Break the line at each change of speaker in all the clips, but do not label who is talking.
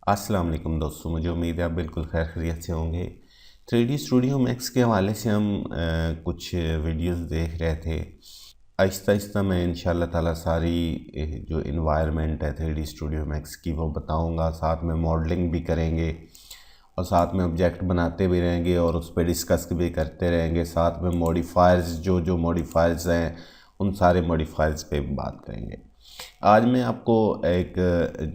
अस्सलाम वालेकुम दोस्तों, मुझे उम्मीद है आप बिल्कुल खैर खैरियत से होंगे। 3D स्टूडियो मैक्स के हवाले से हम कुछ वीडियोस देख रहे थे। आहिस्ता आहिस्ता मैं इंशाल्लाह ताला सारी जो इन्वायरमेंट है 3D स्टूडियो मैक्स की वो बताऊंगा, साथ में मॉडलिंग भी करेंगे और साथ में ऑब्जेक्ट बनाते भी रहेंगे और उस पर डिस्कस भी करते रहेंगे। साथ में मॉडिफायर्स जो मॉडिफायर्स हैं उन सारे मॉडिफायर्स पे बात करेंगे। आज मैं आपको एक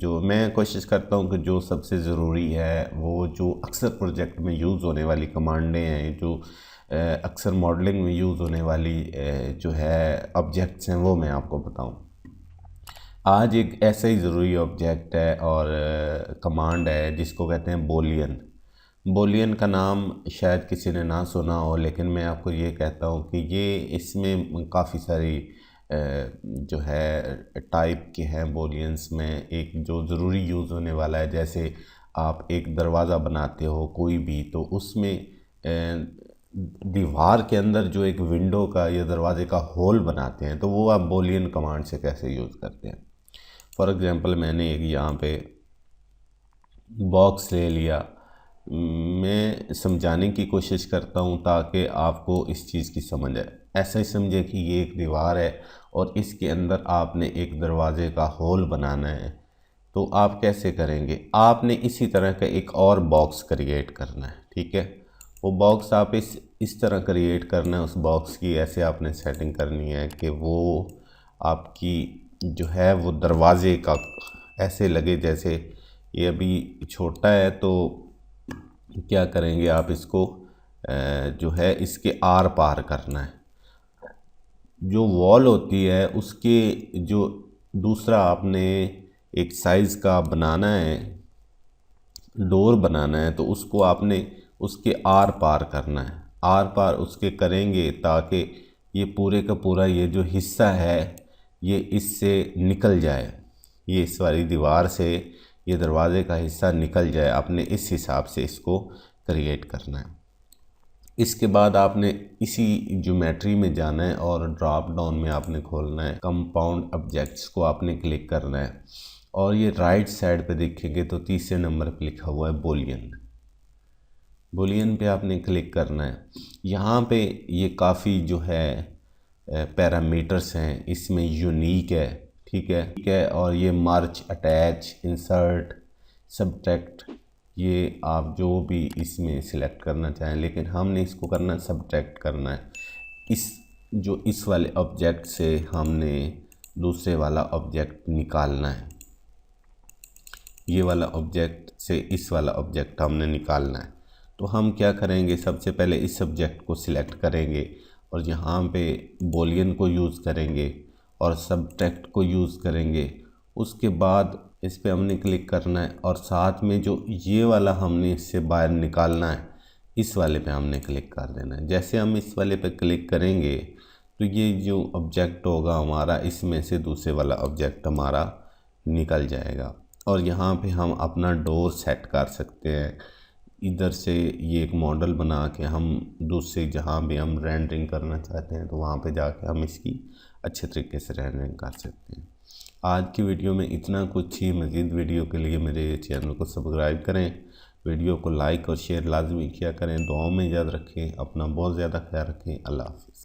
जो मैं कोशिश करता हूँ कि जो सबसे ज़रूरी है वो जो अक्सर प्रोजेक्ट में यूज़ होने वाली कमांडें हैं, जो अक्सर मॉडलिंग में यूज़ होने वाली जो है ऑब्जेक्ट्स हैं वो मैं आपको बताऊँ। आज एक ऐसा ही ज़रूरी ऑब्जेक्ट है और कमांड है जिसको कहते हैं बोलियन। बोलियन का नाम शायद किसी ने ना सुना हो, लेकिन मैं आपको ये कहता हूँ कि ये इसमें काफ़ी सारी जो है टाइप के हैं बोलियंस में। एक जो ज़रूरी यूज़ होने वाला है, जैसे आप एक दरवाज़ा बनाते हो कोई भी, तो उसमें दीवार के अंदर जो एक विंडो का या दरवाजे का होल बनाते हैं, तो वो आप बोलियन कमांड से कैसे यूज़ करते हैं। फॉर एग्ज़ाम्पल मैंने एक यहाँ पे बॉक्स ले लिया। मैं समझाने की कोशिश करता हूँ ताकि आपको इस चीज़ की समझ आए। ऐसा ही समझे कि ये एक दीवार है और इसके अंदर आपने एक दरवाजे का होल बनाना है। तो आप कैसे करेंगे? आपने इसी तरह का एक और बॉक्स क्रिएट करना है, ठीक है। वो बॉक्स आप इस तरह क्रिएट करना है। उस बॉक्स की ऐसे आपने सेटिंग करनी है कि वो आपकी जो है वो दरवाजे का ऐसे लगे जैसे ये अभी छोटा है। तो क्या करेंगे आप इसको जो है इसके आर पार करना है। जो वॉल होती है उसके जो दूसरा आपने एक साइज़ का बनाना है, डोर बनाना है, तो उसको आपने उसके आर पार करना है। आर पार उसके करेंगे ताकि ये पूरे का पूरा ये जो हिस्सा है ये इससे निकल जाए, ये इस वाली दीवार से ये दरवाज़े का हिस्सा निकल जाए। आपने इस हिसाब से इसको क्रिएट करना है। इसके बाद आपने इसी ज्योमेट्री में जाना है और ड्रॉप डाउन में आपने खोलना है कंपाउंड ऑब्जेक्ट्स को आपने क्लिक करना है और ये राइट साइड पे देखेंगे तो तीसरे नंबर पे लिखा हुआ है बोलियन। बोलियन पे आपने क्लिक करना है। यहाँ पे ये काफ़ी जो है पैरामीटर्स हैं, इसमें यूनिक है, ठीक है। और ये मार्च, अटैच, इंसर्ट, सब्ट्रैक्ट, ये आप जो भी इसमें सिलेक्ट करना चाहें, लेकिन हमने इसको करना है सब्ट्रैक्ट करना है। इस वाले ऑब्जेक्ट से हमने दूसरे वाला ऑब्जेक्ट निकालना है। ये वाला ऑब्जेक्ट से इस वाला ऑब्जेक्ट हमने निकालना है। तो हम क्या करेंगे, सबसे पहले इस सब्जेक्ट को सिलेक्ट करेंगे और यहाँ पे बोलियन को यूज़ करेंगे और सब्ट्रैक्ट को यूज़ करेंगे। उसके बाद इस पे हमने क्लिक करना है और साथ में जो ये वाला हमने इससे बाहर निकालना है, इस वाले पे हमने क्लिक कर देना है। जैसे हम इस वाले पे क्लिक करेंगे तो ये जो ऑब्जेक्ट होगा हमारा, इसमें से दूसरे वाला ऑब्जेक्ट हमारा निकल जाएगा और यहाँ पे हम अपना डोर सेट कर सकते हैं। इधर से ये एक मॉडल बना के हम दूसरे जहाँ भी हम रेंडरिंग करना चाहते हैं तो वहाँ पे जाके हम इसकी अच्छे तरीके से रेंडरिंग कर सकते हैं। आज की वीडियो में इतना कुछ ही। मज़ीद वीडियो के लिए मेरे चैनल को सब्सक्राइब करें, वीडियो को लाइक और शेयर लाजमी किया करें। दुआओं में याद रखें, अपना बहुत ज़्यादा ख्याल रखें। अल्लाह हाफ़िज़।